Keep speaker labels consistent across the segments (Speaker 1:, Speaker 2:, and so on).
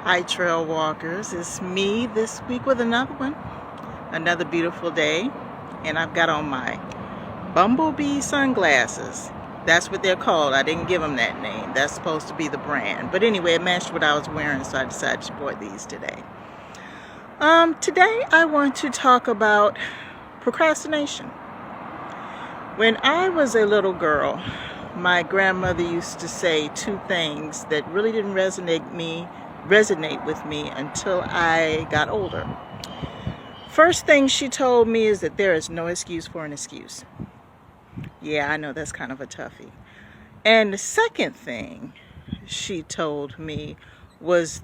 Speaker 1: Hi trail walkers, it's me this week with another one, another beautiful day, and I've got on my bumblebee sunglasses. That's what they're called. I didn't give them that name. That's supposed to be the brand, but anyway, it matched what I was wearing, so I decided to sport these today. Today I want to talk about procrastination. When I was a little girl, my grandmother used to say two things that really didn't resonate with me until I got older. First thing she told me is that there is no excuse for an excuse. Yeah, I know that's kind of a toughie. And the second thing she told me was,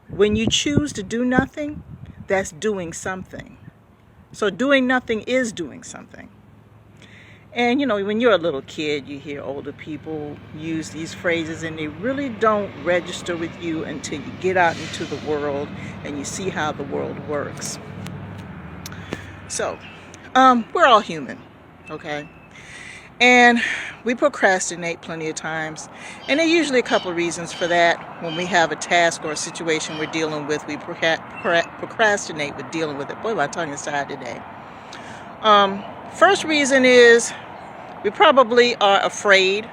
Speaker 1: when you choose to do nothing, that's doing something. So doing nothing is doing something. And you know, when you're a little kid, you hear older people use these phrases and they really don't register with you until you get out into the world and you see how the world works. So, we're all human, okay? And we procrastinate plenty of times. And there are usually a couple of reasons for that. When we have a task or a situation we're dealing with, we procrastinate with dealing with it. Boy, my tongue is tied today. First reason is we probably are afraid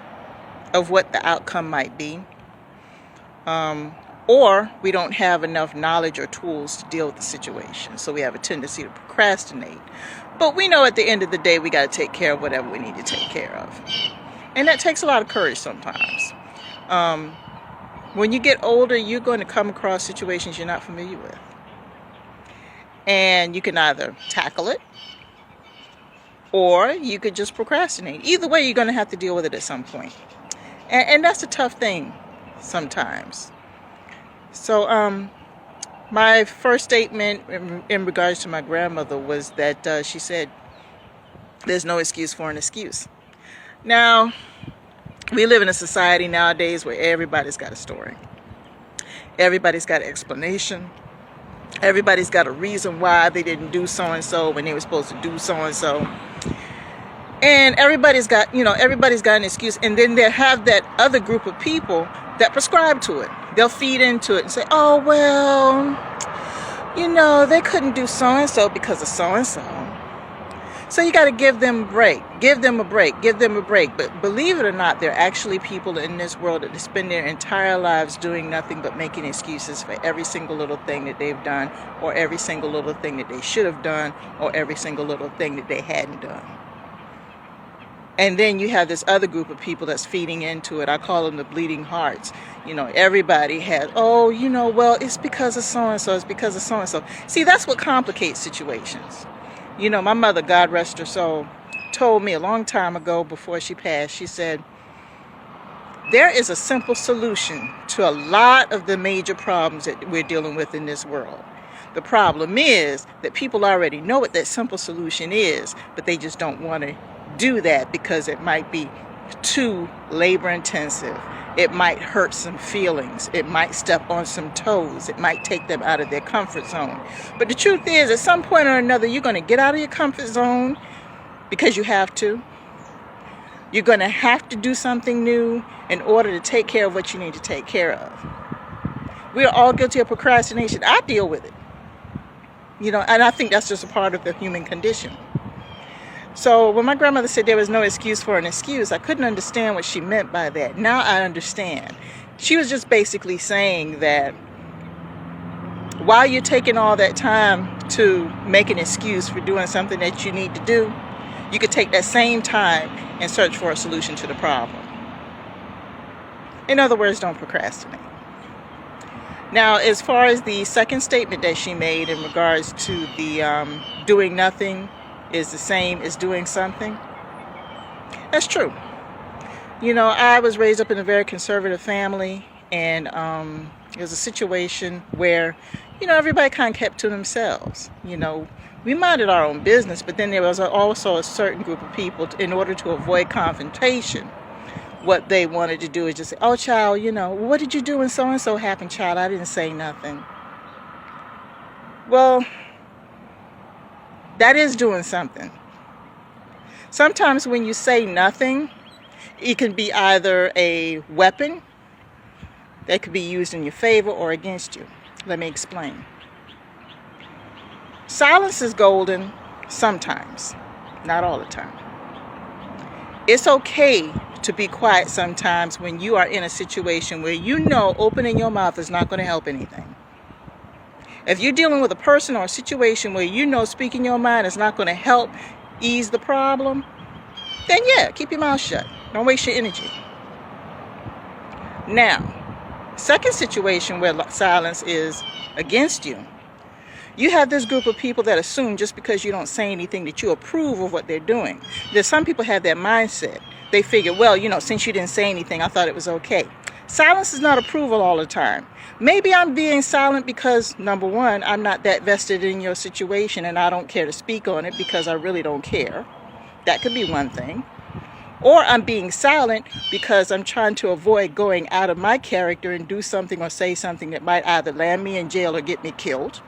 Speaker 1: of what the outcome might be. Or we don't have enough knowledge or tools to deal with the situation. So we have a tendency to procrastinate. But we know at the end of the day, we got to take care of whatever we need to take care of. And that takes a lot of courage sometimes. When you get older, you're going to come across situations you're not familiar with. And you can either tackle it, or you could just procrastinate. Either way, you're going to have to deal with it at some point. And that's a tough thing sometimes. So my first statement in regards to my grandmother was that she said, there's no excuse for an excuse. Now, we live in a society nowadays where everybody's got a story. Everybody's got an explanation. Everybody's got a reason why they didn't do so-and-so when they were supposed to do so-and-so. And everybody's got an excuse. And then they have that other group of people that prescribe to it. They'll feed into it and say, oh, well, they couldn't do so-and-so because of so-and-so. So you got to give them a break. Give them a break. But believe it or not, there are actually people in this world that spend their entire lives doing nothing but making excuses for every single little thing that they've done, or every single little thing that they should have done, or every single little thing that they hadn't done. And then you have this other group of people that's feeding into it. I call them the bleeding hearts. Everybody has, well, it's because of so-and-so. It's because of so-and-so. See, that's what complicates situations. My mother, God rest her soul, told me a long time ago before she passed, she said, there is a simple solution to a lot of the major problems that we're dealing with in this world. The problem is that people already know what that simple solution is, but they just don't want to do that because it might be too labor intensive. It might hurt some feelings. It might step on some toes. It might take them out of their comfort zone. But the truth is, at some point or another, you're going to get out of your comfort zone because you have to. You're going to have to do something new in order to take care of what you need to take care of. We're all guilty of procrastination. I deal with it. And I think that's just a part of the human condition. So when my grandmother said there was no excuse for an excuse, I couldn't understand what she meant by that. Now I understand. She was just basically saying that while you're taking all that time to make an excuse for doing something that you need to do, you could take that same time and search for a solution to the problem. In other words, don't procrastinate. Now, as far as the second statement that she made in regards to the doing nothing is the same as doing something, that's true. I was raised up in a very conservative family, and it was a situation where, everybody kind of kept to themselves. We minded our own business, but then there was also a certain group of people, in order to avoid confrontation, what they wanted to do is just say, oh, child, what did you do when so-and-so happened, child? I didn't say nothing. Well, that is doing something. Sometimes when you say nothing, it can be either a weapon that could be used in your favor or against you. Let me explain. Silence is golden sometimes, not all the time. It's okay to be quiet sometimes when you are in a situation where you know opening your mouth is not going to help anything. If you're dealing with a person or a situation where you know speaking your mind is not going to help ease the problem, then yeah, keep your mouth shut. Don't waste your energy. Now, second situation where silence is against you. You have this group of people that assume just because you don't say anything that you approve of what they're doing. There's some people have that mindset. They figure, well, since you didn't say anything, I thought it was okay. Silence is not approval all the time. Maybe I'm being silent because, number one, I'm not that vested in your situation and I don't care to speak on it because I really don't care. That could be one thing. Or I'm being silent because I'm trying to avoid going out of my character and do something or say something that might either land me in jail or get me killed.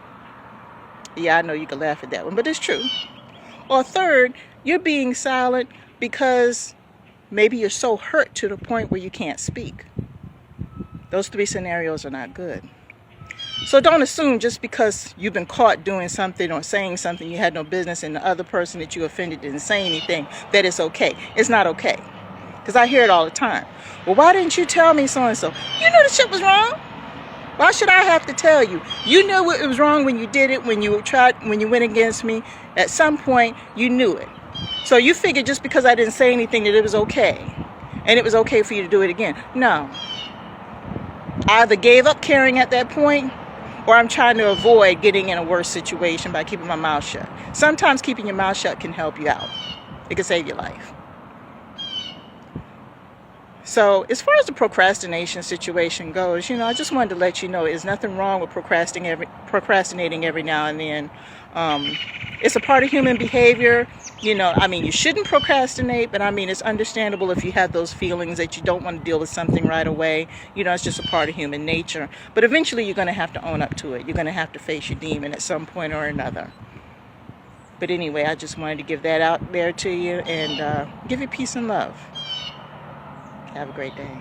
Speaker 1: Yeah, I know you can laugh at that one, but it's true. Or third, you're being silent because maybe you're so hurt to the point where you can't speak. Those three scenarios are not good. So don't assume just because you've been caught doing something or saying something you had no business and the other person that you offended didn't say anything, that it's okay. It's not okay. Because I hear it all the time. Well, why didn't you tell me so-and-so? You knew the shit was wrong. Why should I have to tell you? You knew it was wrong when you did it, when you went against me. At some point, you knew it. So you figured just because I didn't say anything that it was okay. And it was okay for you to do it again. No. I either gave up caring at that point, or I'm trying to avoid getting in a worse situation by keeping my mouth shut. Sometimes keeping your mouth shut can help you out. It can save your life. So as far as the procrastination situation goes, I just wanted to let you know there's nothing wrong with procrastinating every now and then. It's a part of human behavior. You shouldn't procrastinate, but it's understandable if you have those feelings that you don't want to deal with something right away. It's just a part of human nature. But eventually you're going to have to own up to it. You're going to have to face your demon at some point or another. But anyway, I just wanted to give that out there to you and give you peace and love. Have a great day.